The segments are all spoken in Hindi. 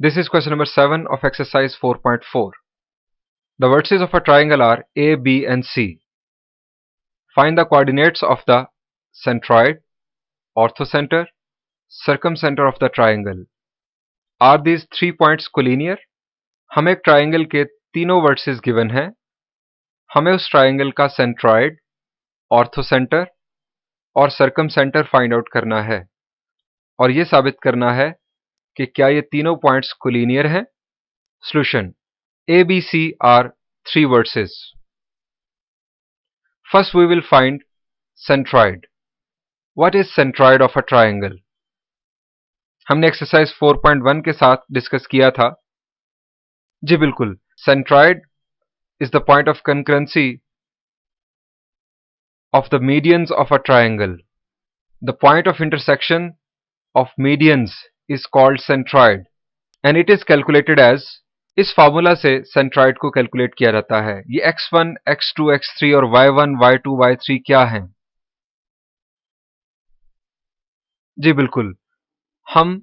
This is question number 7 of exercise 4.4. The vertices of a triangle are A, B and C. Find the coordinates of the centroid, orthocenter, circumcenter of the triangle. Are these 3 points collinear? हमें एक ट्राइंगल के तीनों वर्टिसेस गिवन हैं। हमें उस ट्राइंगल का सेंट्रॉइड, ऑर्थोसेंटर और सर्कमसेंटर फाइंड आउट करना है और यह साबित करना है कि क्या ये तीनों पॉइंट्स कोलिनियर हैं। Solution: A, B, C are 3 vertices. First we will find centroid. What is centroid of a triangle? हमने एक्सरसाइज 4.1 के साथ डिस्कस किया था। जी बिल्कुल, centroid is the point of concurrency of the medians of a triangle. The point of intersection of medians is called centroid and it is calculated as, इस फार्मूला से सेंट्रॉइड को कैलकुलेट किया जाता है। ये x1, x2, x3 और y1, y2, y3 क्या हैं? जी बिल्कुल, हम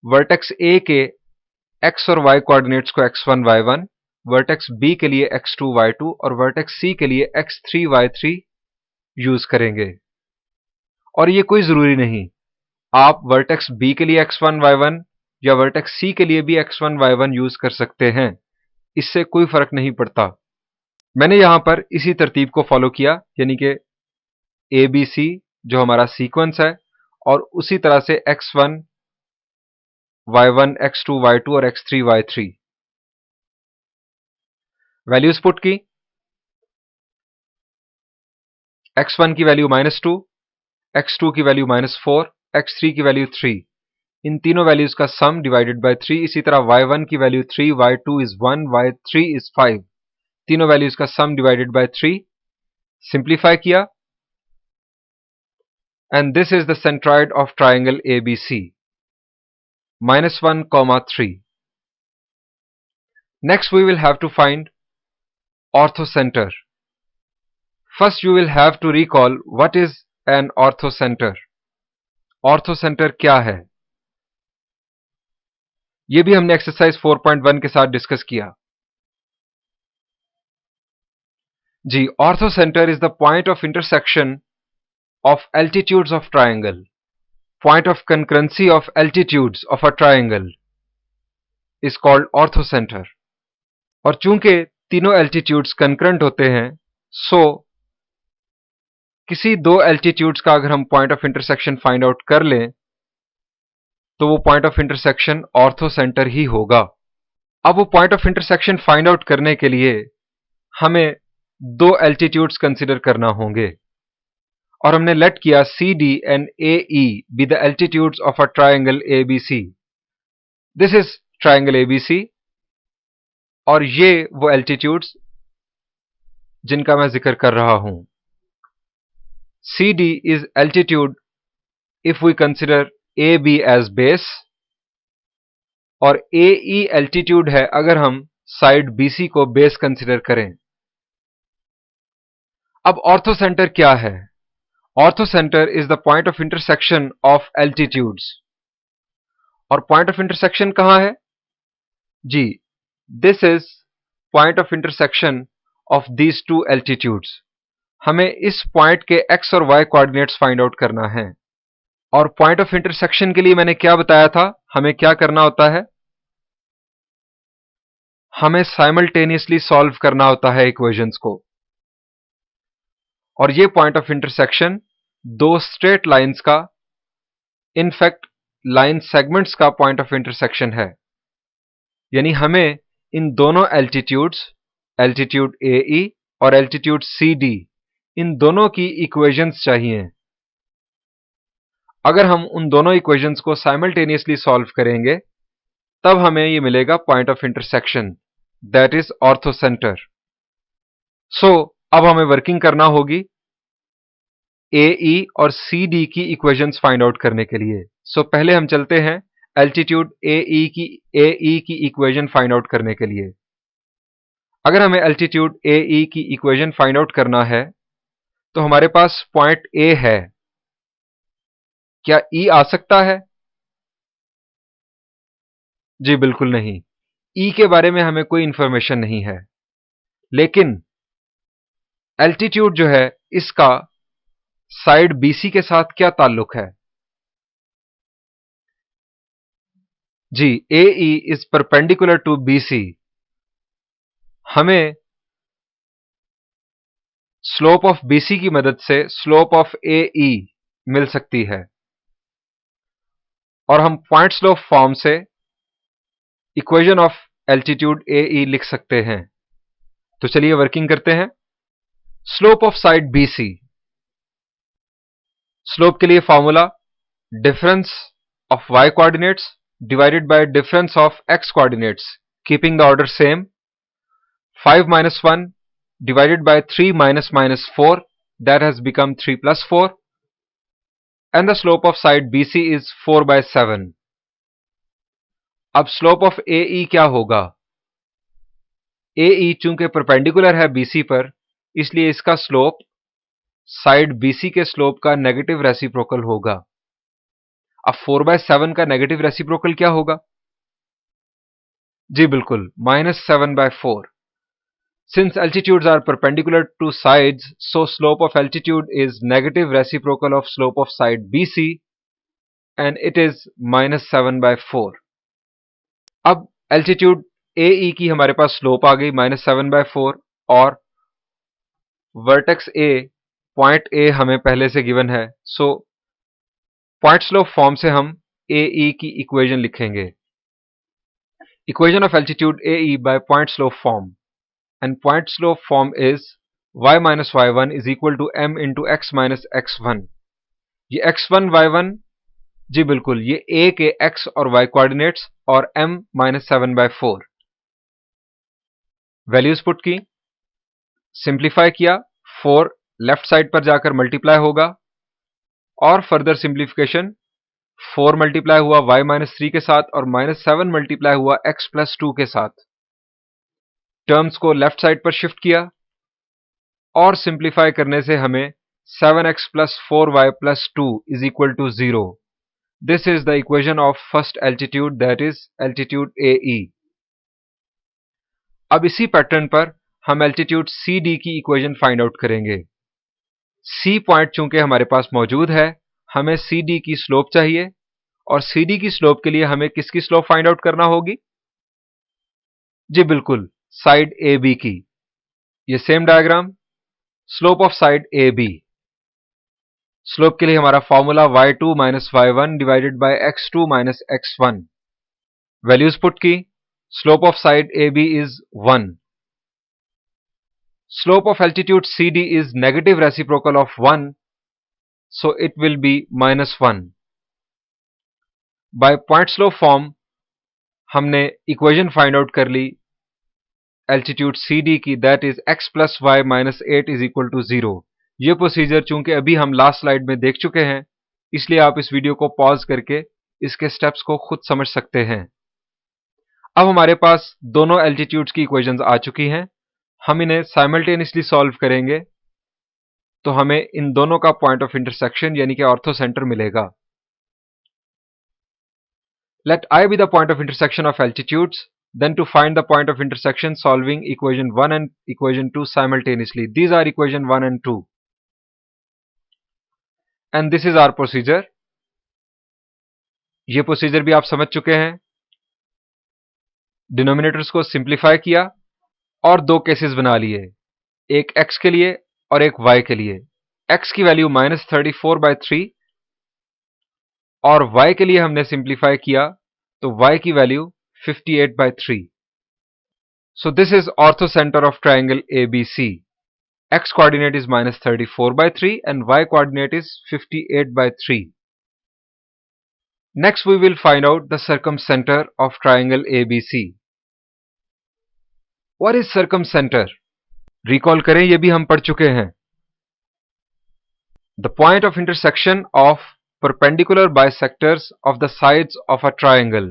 वर्टेक्स A के x और y कोऑर्डिनेट्स को x1, y1, वर्टेक्स B के लिए x2, y2 और वर्टेक्स C के लिए x3, y3 यूज करेंगे। और ये कोई जरूरी नहीं, आप वर्टेक्स B के लिए x1, y1 या वर्टेक्स C के लिए भी x1, y1 यूज कर सकते हैं, इससे कोई फर्क नहीं पड़ता। मैंने यहां पर इसी तरतीब को फॉलो किया, यानी कि ABC जो हमारा सीक्वेंस है और उसी तरह से x1, y1, x2, y2 और x3, y3 वैल्यूज पुट की। x1 की वैल्यू -2, x2 की वैल्यू -4, x3 की वैल्यू 3, इन तीनों वैल्यूज का सम डिवाइडेड बाय 3। इसी तरह y1 की value 3, y2 is 1, y3 is 5, तीनों वैल्यूज का सम डिवाइडेड बाय 3। सिंप्लीफाई किया and this is the centroid of triangle ABC, -1, 3. Next we will have to find orthocenter. First you will have to recall what is an orthocenter. Orthocenter क्या है? ये भी हमने एक्सरसाइज 4.1 के साथ डिस्कस किया। जी, orthocenter is the point of intersection of altitudes of triangle. Point of concurrency of altitudes of a triangle is called orthocenter. और चूंकि तीनों एल्टीट्यूड्स कंकरेंट होते हैं, सो किसी दो एल्टीट्यूड्स का अगर हम point of intersection find out कर लें तो वो पॉइंट ऑफ इंटरसेक्शन ऑर्थोसेंटर ही होगा। अब वो point of intersection find out करने के लिए हमें दो एल्टीट्यूड्स कंसीडर करना होंगे और हमने लेट किया CD and AE be the altitudes of a triangle ABC। This is triangle ABC और ये वो एल्टीट्यूड्स जिनका मैं जिक्र कर रहा हूं। CD is altitude if we consider AB as base और AE altitude है अगर हम साइड BC को बेस कंसिडर करें। अब ऑर्थोसेंटर क्या है? Orthocentre is the point of intersection of altitudes. और पॉइंट ऑफ इंटरसेक्शन कहां है? जी, this is point of intersection of these two altitudes. हमें इस पॉइंट के x और y कोऑर्डिनेट्स फाइंड आउट करना है और पॉइंट ऑफ इंटरसेक्शन के लिए मैंने क्या बताया था, हमें क्या करना होता है? हमें साइमल्टेनियसली सॉल्व करना होता है इक्वेशंस को। और ये पॉइंट ऑफ इंटरसेक्शन दो स्ट्रेट लाइंस का, इनफैक्ट लाइन सेगमेंट्स का पॉइंट ऑफ इंटरसेक्शन है। यानी हमें इन दोनों एल्टीट्यूड्स, एल्टीट्यूड AE और एल्टीट्यूड CD, इन दोनों की इक्वेशंस चाहिए। अगर हम उन दोनों इक्वेशंस को साइमल्टेनियसली सॉल्व करेंगे तब हमें ये मिलेगा point of intersection, that is orthocentre. So अब हमें वर्किंग करना होगी AE और CD की इक्वेशंस फाइंड आउट करने के लिए। सो पहले हम चलते हैं एल्टीट्यूड AE की इक्वेशन फाइंड आउट करने के लिए। अगर हमें एल्टीट्यूड AE की इक्वेशन फाइंड आउट करना है तो हमारे पास पॉइंट A है, क्या E आ सकता है? जी बिल्कुल नहीं, ई के बारे में हमें कोई इंफॉर्मेशन नहीं है, लेकिन एल्टीट्यूड जो है इसका साइड बीसी के साथ क्या ताल्लुक है? जी, AE is perpendicular to BC। हमें स्लोप ऑफ BC की मदद से स्लोप ऑफ AE मिल सकती है और हम पॉइंट स्लोप फॉर्म से इक्वेशन ऑफ एल्टीट्यूड AE लिख सकते हैं। तो चलिए वर्किंग करते हैं। Slope of side BC, slope के लिए formula difference of y coordinates divided by difference of x coordinates, keeping the order same. 5 minus 1 divided by 3 minus 4, that has become 3 plus 4, and the slope of side BC is 4 by 7. अब स्लोप ऑफ AE क्या होगा? AE चूंकि परपेंडिकुलर है BC पर, इसलिए इसका स्लोप साइड BC के स्लोप का नेगेटिव रेसिप्रोकल होगा। अब 4/7 का नेगेटिव रेसिप्रोकल क्या होगा? जी बिल्कुल, -7/4। Since altitudes are perpendicular to sides, so slope of altitude is negative reciprocal of slope of side BC and it is -7/4। अब altitude AE की हमारे पास स्लोप आ गई -7/4 और वर्टेक्स A पॉइंट A हमें पहले से गिवन है, सो पॉइंट स्लोप फॉर्म से हम AE की इक्वेशन लिखेंगे। Equation of altitude AE bye point slope form, and point slope form is y minus y1 is equal to m into x minus x1। ये x1 y1 जी बिल्कुल ये a के x और y कोऑर्डिनेट्स और m -7/4। वैल्यूज पुट की, सिंप्लीफाई किया, 4 लेफ्ट साइड पर जाकर मल्टीप्लाई होगा और फर्दर सिंप्लीफिकेशन 4 मल्टीप्लाई हुआ y-3 के साथ और -7 मल्टीप्लाई हुआ x+2 के साथ। टर्म्स को लेफ्ट साइड पर शिफ्ट किया और सिंप्लीफाई करने से हमें 7x plus 4y plus 2 is equal to 0। This is the equation of first altitude, that is altitude AE। अब इसी पैटर्न पर हम एल्टीट्यूड CD की इक्वेशन फाइंड आउट करेंगे। C पॉइंट चूंकि हमारे पास मौजूद है, हमें CD की स्लोप चाहिए और CD की स्लोप के लिए हमें किसकी स्लोप फाइंड आउट करना होगी? जी बिल्कुल, साइड AB की। ये same diagram, slope of side AB। Slope के लिए हमारा formula y2 minus y1 divided by x2 minus x1। Values put की, slope of side AB is 1। Slope of altitude CD is negative reciprocal of 1, so it will be -1। By point slope form हमने इक्वेशन फाइंड आउट कर ली एल्टीट्यूड CD की, that is x plus y minus 8 is equal to 0। ये प्रोसीजर चूंकि अभी हम लास्ट स्लाइड में देख चुके हैं, इसलिए आप इस वीडियो को पॉज करके इसके स्टेप्स को खुद समझ सकते हैं। अब हमारे पास दोनों एल्टीट्यूड्स की इक्वेशंस आ चुकी हैं, हम इन्हें साइमल्टेनियसली सॉल्व करेंगे तो हमें इन दोनों का पॉइंट ऑफ इंटरसेक्शन यानी कि ऑर्थो सेंटर मिलेगा। Let I be the point of intersection of altitudes, then to find the point of intersection solving equation 1 and equation 2 simultaneously. These are equation 1 and 2 and this is our procedure। ये प्रोसीजर भी आप समझ चुके हैं। डिनोमिनेटर्स को सिंप्लीफाई किया और दो केसेस बना लिए, एक x के लिए और एक y के लिए। x की वैल्यू -34/3 और y के लिए हमने सिंप्लीफाई किया तो y की value 58/3। So this is orthocenter of triangle ABC। x coordinate is -34/3 and y coordinate is 58/3। Next we will find out the circumcenter of triangle ABC। What is circumcenter? Recall करें, ये भी हम पढ़ चुके हैं। The point of intersection of perpendicular bisectors of the sides of a triangle।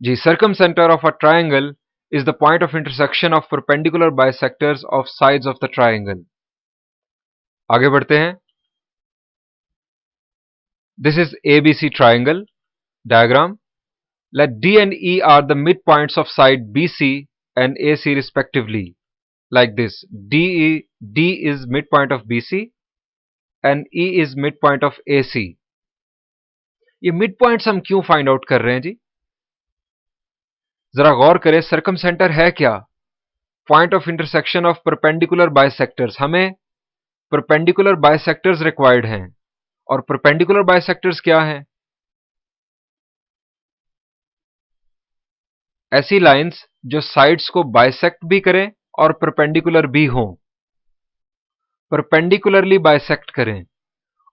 Ji, circumcenter of a triangle is the point of intersection of perpendicular bisectors of sides of the triangle। आगे बढ़ते हैं। This is ABC triangle diagram Let D and E are the midpoints of side BC and AC respectively. Like this, D is midpoint of BC and E is midpoint of AC. ये midpoints हम क्यों फाइंड आउट कर रहे हैं जी? जरा गौर करें, सर्कमसेंटर है क्या? Point of intersection of perpendicular bisectors. हमें परपेंडिकुलर बाइसेक्टर्स रिक्वायर्ड हैं, और परपेंडिकुलर बाइसेक्टर्स क्या हैं? ऐसी लाइंस जो साइड्स को बाइसेक्ट भी करें और परपेंडिकुलर भी हों। परपेंडिकुलरली बाइसेक्ट करें,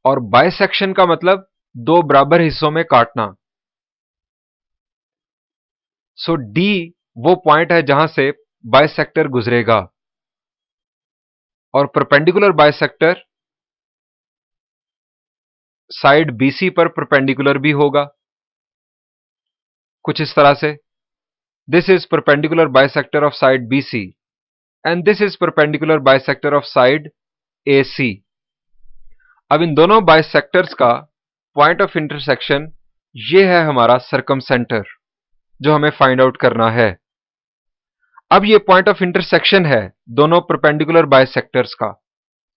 और बाइसेक्शन का मतलब दो बराबर हिस्सों में काटना। सो डी वो पॉइंट है जहां से बाइसेक्टर गुजरेगा, और परपेंडिकुलर बाइसेक्टर साइड बीसी पर परपेंडिकुलर भी होगा, कुछ इस तरह से। This is perpendicular bisector of side BC and this is perpendicular bisector of side AC. अब इन दोनों बाइसेक्टर्स का पॉइंट ऑफ इंटरसेक्शन ये है हमारा सर्कमसेंटर, जो हमें फाइंड आउट करना है। अब ये पॉइंट ऑफ इंटरसेक्शन है दोनों परपेंडिकुलर बाइसेक्टर्स का।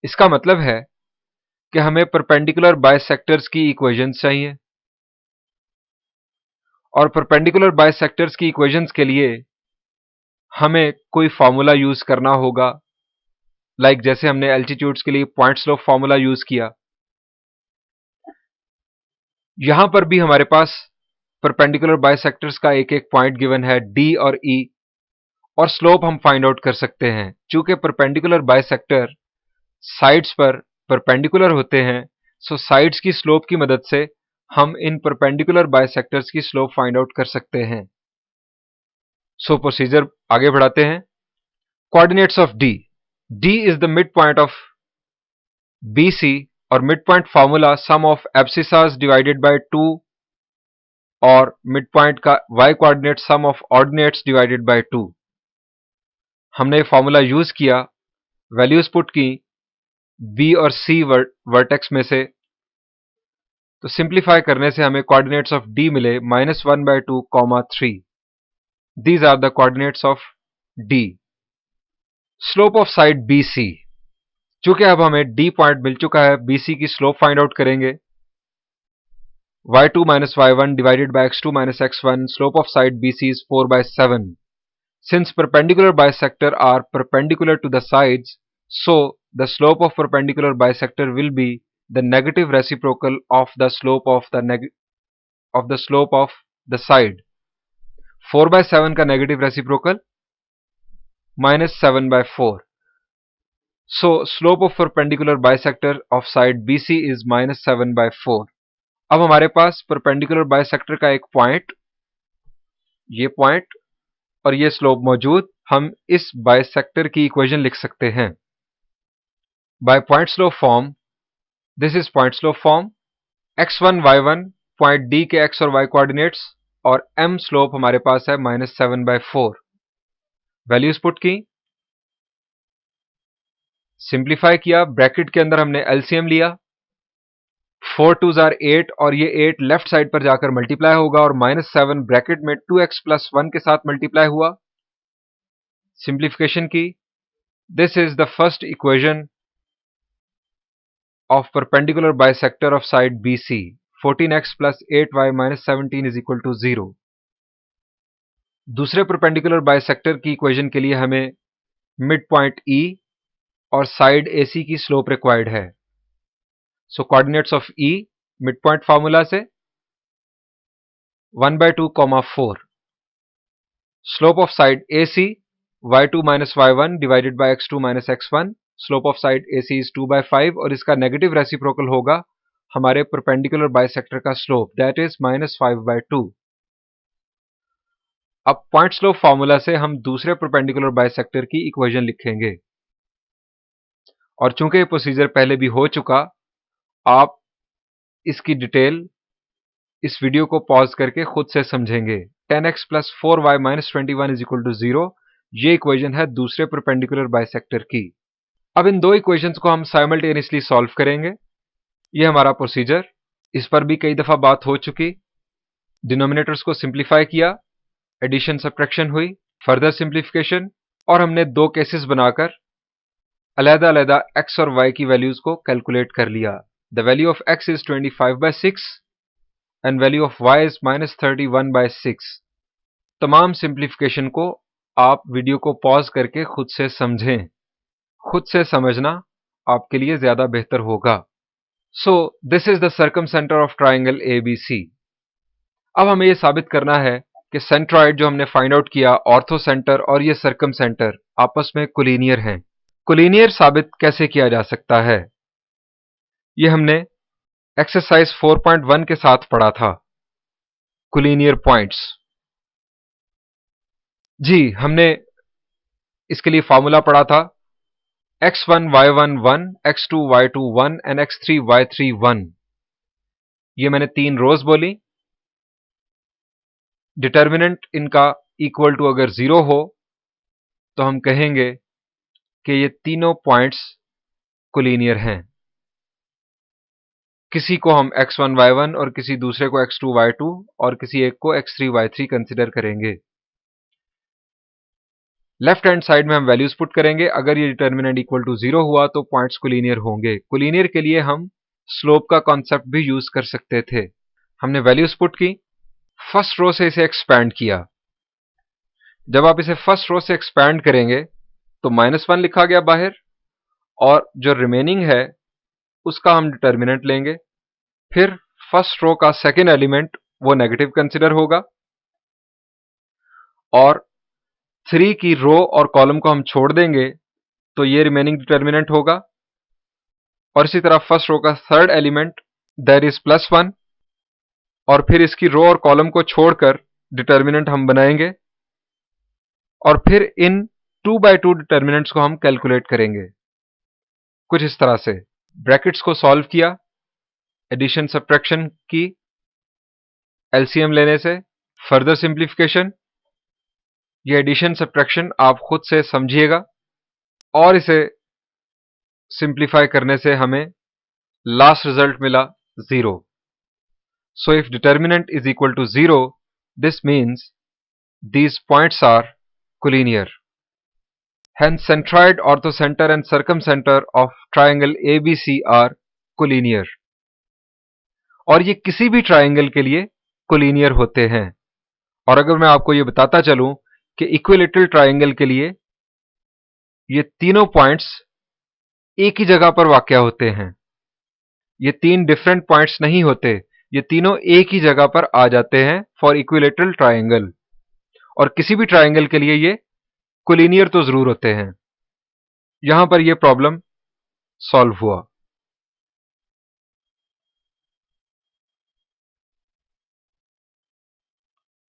इसका मतलब है कि हमें परपेंडिकुलर बाइसेक्टर्स की इक्वेशंस चाहिए, और परपेंडिकुलर बाइसेक्टर्स की इक्वेशंस के लिए हमें कोई फॉर्मूला यूज करना होगा। लाइक जैसे हमने एल्टीट्यूड्स के लिए पॉइंट स्लोप फॉर्मूला यूज किया, यहां पर भी हमारे पास परपेंडिकुलर बाइसेक्टर्स का एक एक पॉइंट गिवन है, डी और ई, और स्लोप हम फाइंड आउट कर सकते हैं। चूंकि परपेंडिकुलर बाइसेक्टर साइड्स पर परपेंडिकुलर होते हैं, सो साइड्स की स्लोप की मदद से हम इन परपेंडिकुलर बाइसेक्टर्स की स्लोप फाइंड आउट कर सकते हैं। सो प्रोसीजर आगे बढ़ाते हैं। Coordinates of D. D is the mid point of BC, और mid point formula sum of abscissas divided by 2, और मिड पॉइंट का y coordinate sum of ordinates divided by 2। हमने फॉर्मूला यूज किया, वैल्यूज पुट की बी और सी वर्टेक्स में से, तो सिंप्लीफाई करने से हमें कोऑर्डिनेट्स ऑफ डी मिले -1/2, 3। These are the coordinates of D. Slope of side BC. चूंकि अब हमें डी पॉइंट मिल चुका है, बीसी की स्लोप फाइंड आउट करेंगे। y2 - y1 divided by x2 - x1, slope of side BC is 4/7. Since perpendicular bisector are perpendicular to the sides, so the slope of perpendicular bisector will be the negative reciprocal of the slope of the side. 4/7 का negative reciprocal -7/4. So slope of perpendicular bisector of side BC is -7/4. अब हमारे पास परपेंडिकुलर बाइसेक्टर का एक पॉइंट, ये पॉइंट और ये स्लोप मौजूद, हम इस बाइसेक्टर की इक्वेशन लिख सकते हैं bye point slope form. This is point slope form. x1 y1 point D के x और y कोऑर्डिनेट्स, और m स्लोप हमारे पास है -7/4। वैल्यूज पुट की, सिंप्लीफाई किया, ब्रैकेट के अंदर हमने एलसीएम लिया, 4 2s are 8, और ये 8 लेफ्ट साइड पर जाकर मल्टीप्लाई होगा, और -7 ब्रैकेट में 2x + 1 के साथ मल्टीप्लाई हुआ। सिंप्लीफिकेशन की, this is the first equation of perpendicular bisector of side BC। 14x + 8y - 17 = 0। दूसरे परपेंडिकुलर बाइसेक्टर की इक्वेशन के लिए हमें मिड पॉइंट E और साइड AC की स्लोप रिक्वायर्ड है। So coordinates of E mid point formula से 1/2, 4। Slope of side AC y2 - y1 divided by x2 - x1, slope of side AC is 2/5, और इसका नेगेटिव रेसिप्रोकल होगा हमारे परपेंडिकुलर बाइसेक्टर का स्लोप, दैट इज -5/2। अब पॉइंट स्लोप फॉर्मूला से हम दूसरे परपेंडिकुलर बाइसेक्टर की इक्वेशन लिखेंगे, और चूंकि ये प्रोसीजर पहले भी हो चुका, आप इसकी डिटेल इस वीडियो को पॉज करके खुद से समझेंगे। 10x + 4y - 21 = 0, ये इक्वेशन है दूसरे परपेंडिकुलर बाइसेक्टर की। अब इन दो इक्वेशंस को हम साइमल्टेनियसली सॉल्व करेंगे। ये हमारा प्रोसीजर, इस पर भी कई दफा बात हो चुकी। डिनोमिनेटर्स को सिंप्लीफाई किया, एडिशन सब्ट्रैक्शन हुई, फर्दर सिंप्लीफिकेशन, और हमने दो केसेस बनाकर अलग अलग x और y की वैल्यूज को कैलकुलेट कर लिया। The value of x is 25/6 and value of y is -31/6। तमाम सिंप्लीफिकेशन को आप वीडियो को पॉज करके खुद से समझें, खुद से समझना आपके लिए ज्यादा बेहतर होगा। So this is the circumcentre of triangle ABC। अब हमें यह साबित करना है कि सेंट्रॉइड जो हमने फाइंड आउट किया, ऑर्थो सेंटर और ये सर्कमसेंटर आपस में कोलिनियर हैं। कोलिनियर साबित कैसे किया जा सकता है, ये हमने एक्सरसाइज 4.1 के साथ पढ़ा था, कोलिनियर पॉइंट्स। जी, हमने इसके लिए फॉर्मूला पढ़ा था, x1 y1 1, x2 y2 1 and x3 y3 1। ये मैंने तीन रोज बोली। डिटर्मिनेंट इनका इक्वल टू अगर 0 हो तो हम कहेंगे कि ये तीनों पॉइंट्स कोलिनियर हैं। किसी को हम x1 y1 और किसी दूसरे को x2 y2 और किसी एक को x3 y3 कंसिडर करेंगे। लेफ्ट हैंड साइड में हम वैल्यूज पुट करेंगे। अगर ये डिटर्मिनेंट इक्वल टू 0 हुआ तो पॉइंट्स कोलिनियर होंगे। कोलिनियर के लिए हम स्लोप का कॉन्सेप्ट भी यूज कर सकते थे। हमने वैल्यूज पुट की, फर्स्ट रो से इसे एक्सपैंड किया। जब आप इसे फर्स्ट रो से एक्सपैंड करेंगे तो -1 लिखा गया बाहर, और जो रिमेनिंग है उसका हम डिटर्मिनेंट लेंगे। फिर फर्स्ट रो का सेकेंड एलिमेंट वो नेगेटिव कंसिडर होगा, और 3 की रो और कॉलम को हम छोड़ देंगे तो ये रिमेनिंग डिटर्मिनेंट होगा। और इसी तरह फर्स्ट रो का थर्ड एलिमेंट दैट इज +1, और फिर इसकी रो और कॉलम को छोड़कर डिटर्मिनेंट हम बनाएंगे, और फिर इन 2x2 डिटर्मिनेंट्स को हम कैलकुलेट करेंगे कुछ इस तरह से। ब्रैकेट्स को सॉल्व किया, एडिशन सब्ट्रैक्शन की, एलसीएम लेने से, फर्दर सिंप्लीफिकेशन। ये एडिशन सब्ट्रैक्शन आप खुद से समझिएगा, और इसे सिंप्लीफाई करने से हमें लास्ट रिजल्ट मिला 0। So if determinant is equal to 0, this means these points are collinear. Hence, centroid, orthocenter and circumcenter of triangle ABC are collinear. और ये किसी भी ट्राइंगल के लिए कोलिनियर होते हैं। और अगर मैं आपको ये बताता चलूं कि इक्विलैटरल ट्राइंगल के लिए ये तीनों पॉइंट्स एक ही जगह पर वाक़या होते हैं, ये तीन डिफरेंट पॉइंट्स नहीं होते, ये तीनों एक ही जगह पर आ जाते हैं फॉर इक्विलैटरल ट्राइंगल। और किसी भी ट्राइंगल के लिए ये कोलिनियर तो जरूर होते हैं। यहां पर यह प्रॉब्लम सॉल्व हुआ।